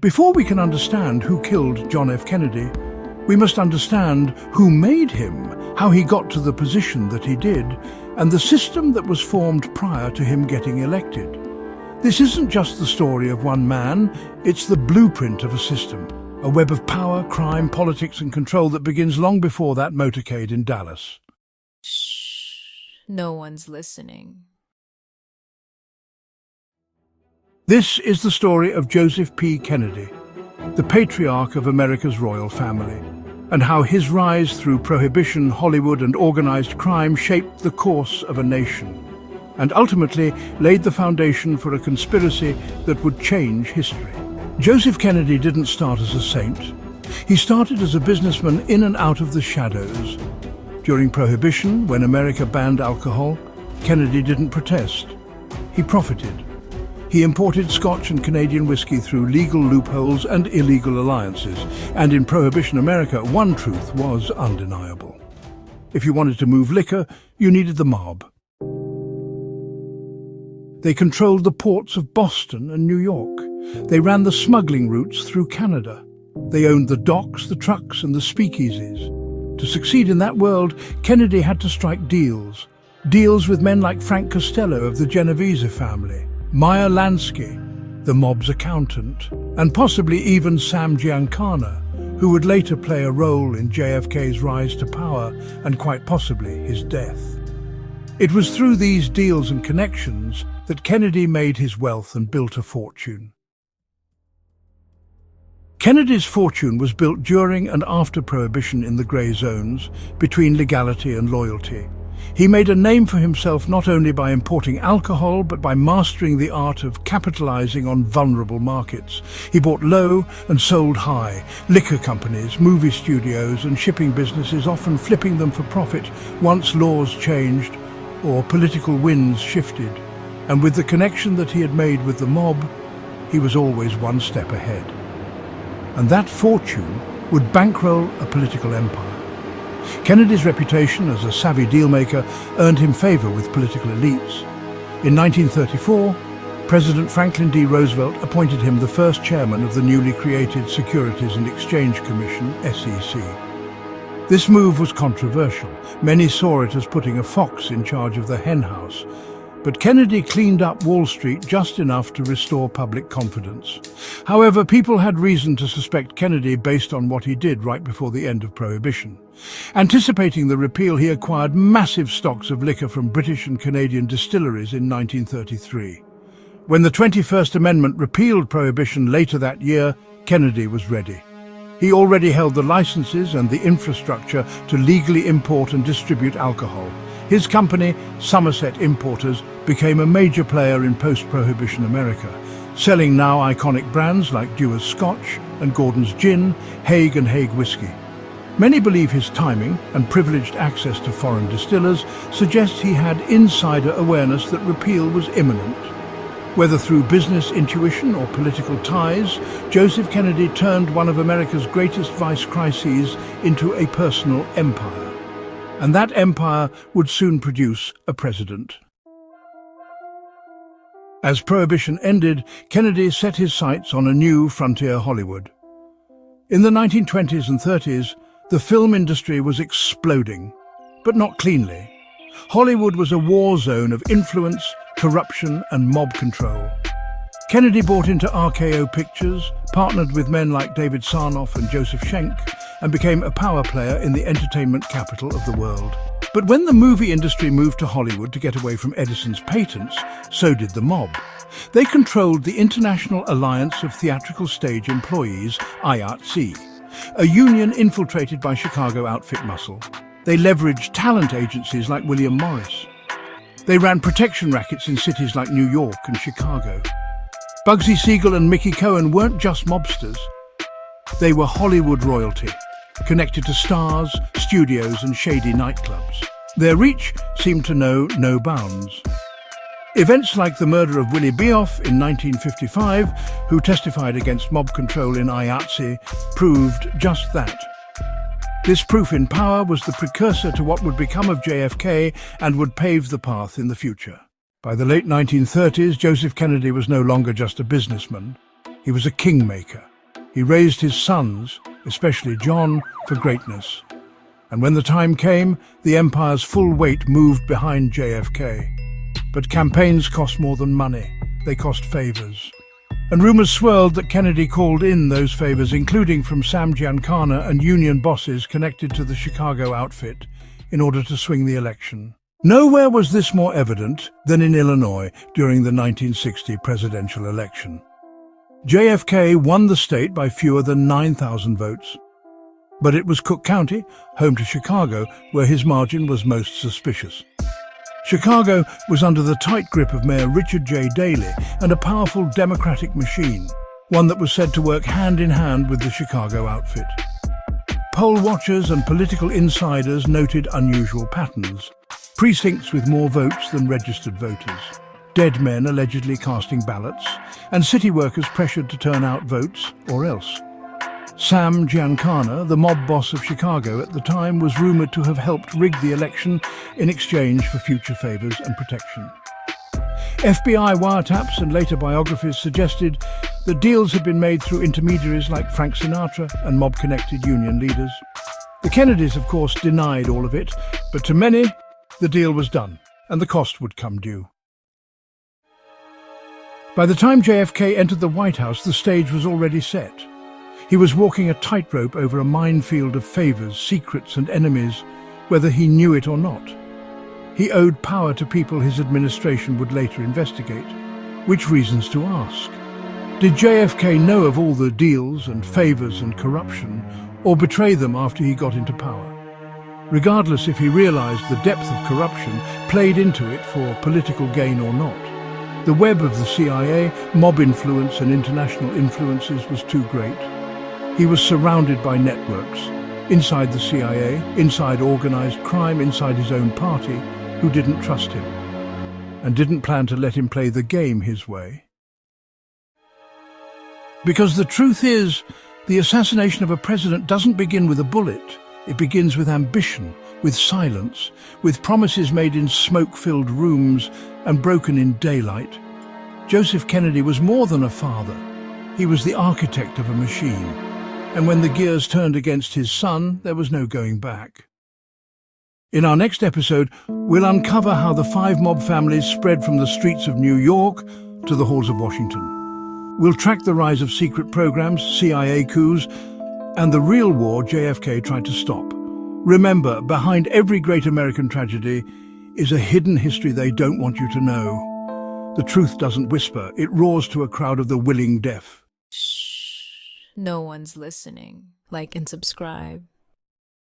Before we can understand who killed John F. Kennedy, we must understand who made him, how he got to the position that he did, and the system that was formed prior to him getting elected. This isn't just the story of one man, it's the blueprint of a system, a web of power, crime, politics and control that begins long before that motorcade in Dallas. Shh, no one's listening. This is the story of Joseph P. Kennedy, the patriarch of America's royal family, and how his rise through Prohibition, Hollywood and organized crime shaped the course of a nation, and ultimately laid the foundation for a conspiracy that would change history. Joseph Kennedy didn't start as a saint. He started as a businessman in and out of the shadows. During Prohibition, when America banned alcohol, Kennedy didn't protest. He profited. He imported Scotch and Canadian whiskey through legal loopholes and illegal alliances. And in Prohibition America, one truth was undeniable. If you wanted to move liquor, you needed the mob. They controlled the ports of Boston and New York. They ran the smuggling routes through Canada. They owned the docks, the trucks and the speakeasies. To succeed in that world, Kennedy had to strike deals. Deals with men like Frank Costello of the Genovese family, Meyer Lansky, the mob's accountant, and possibly even Sam Giancana, who would later play a role in JFK's rise to power and quite possibly his death. It was through these deals and connections that Kennedy made his wealth and built a fortune. Kennedy's fortune was built during and after Prohibition in the grey zones, between legality and loyalty. He made a name for himself not only by importing alcohol, but by mastering the art of capitalizing on vulnerable markets. He bought low and sold high, liquor companies, movie studios and shipping businesses, often flipping them for profit once laws changed or political winds shifted. And with the connection that he had made with the mob, he was always one step ahead. And that fortune would bankroll a political empire. Kennedy's reputation as a savvy dealmaker earned him favor with political elites. In 1934, President Franklin D. Roosevelt appointed him the first chairman of the newly created Securities and Exchange Commission, SEC. This move was controversial. Many saw it as putting a fox in charge of the hen house. But Kennedy cleaned up Wall Street just enough to restore public confidence. However, people had reason to suspect Kennedy based on what he did right before the end of Prohibition. Anticipating the repeal, he acquired massive stocks of liquor from British and Canadian distilleries in 1933. When the 21st Amendment repealed Prohibition later that year, Kennedy was ready. He already held the licenses and the infrastructure to legally import and distribute alcohol. His company, Somerset Importers, became a major player in post-Prohibition America, selling now iconic brands like Dewar's Scotch and Gordon's Gin, Haig and Haig Whiskey. Many believe his timing and privileged access to foreign distillers suggests he had insider awareness that repeal was imminent. Whether through business intuition or political ties, Joseph Kennedy turned one of America's greatest vice crises into a personal empire. And that empire would soon produce a president. As Prohibition ended, Kennedy set his sights on a new frontier Hollywood. In the 1920s and 30s, the film industry was exploding, but not cleanly. Hollywood was a war zone of influence, corruption and mob control. Kennedy bought into RKO Pictures, partnered with men like David Sarnoff and Joseph Schenck, and became a power player in the entertainment capital of the world. But when the movie industry moved to Hollywood to get away from Edison's patents, so did the mob. They controlled the International Alliance of Theatrical Stage Employees, IATSE, a union infiltrated by Chicago outfit muscle. They leveraged talent agencies like William Morris. They ran protection rackets in cities like New York and Chicago. Bugsy Siegel and Mickey Cohen weren't just mobsters. They were Hollywood royalty, connected to stars, studios and shady nightclubs. Their reach seemed to know no bounds. Events like the murder of Willie Bioff in 1955, who testified against mob control in IATSE, proved just that. This proof in power was the precursor to what would become of JFK and would pave the path in the future. By the late 1930s, Joseph Kennedy was no longer just a businessman. He was a kingmaker. He raised his sons, especially John, for greatness. And when the time came, the empire's full weight moved behind JFK. But campaigns cost more than money. They cost favors. And rumors swirled that Kennedy called in those favors, including from Sam Giancana and union bosses connected to the Chicago outfit, in order to swing the election. Nowhere was this more evident than in Illinois during the 1960 presidential election. JFK won the state by fewer than 9,000 votes. But it was Cook County, home to Chicago, where his margin was most suspicious. Chicago was under the tight grip of Mayor Richard J. Daley and a powerful Democratic machine, one that was said to work hand in hand with the Chicago outfit. Poll watchers and political insiders noted unusual patterns. Precincts with more votes than registered voters, dead men allegedly casting ballots, and city workers pressured to turn out votes or else. Sam Giancana, the mob boss of Chicago at the time, was rumored to have helped rig the election in exchange for future favors and protection. FBI wiretaps and later biographies suggested that deals had been made through intermediaries like Frank Sinatra and mob-connected union leaders. The Kennedys, of course, denied all of it, but to many, the deal was done, and the cost would come due. By the time JFK entered the White House, the stage was already set. He was walking a tightrope over a minefield of favors, secrets, and enemies, whether he knew it or not. He owed power to people his administration would later investigate. Which reasons to ask? Did JFK know of all the deals and favors and corruption, or betray them after he got into power? Regardless if he realized the depth of corruption played into it for political gain or not. The web of the CIA, mob influence and international influences was too great. He was surrounded by networks, inside the CIA, inside organized crime, inside his own party, who didn't trust him, and didn't plan to let him play the game his way. Because the truth is, the assassination of a president doesn't begin with a bullet. It begins with ambition, with silence, with promises made in smoke-filled rooms and broken in daylight. Joseph Kennedy was more than a father. He was the architect of a machine. And when the gears turned against his son, there was no going back. In our next episode, we'll uncover how the 5 mob families spread from the streets of New York to the halls of Washington. We'll track the rise of secret programs, CIA coups, and the real war JFK tried to stop. Remember, behind every great American tragedy is a hidden history they don't want you to know. The truth doesn't whisper, it roars to a crowd of the willing deaf. Shh. No one's listening. Like and subscribe.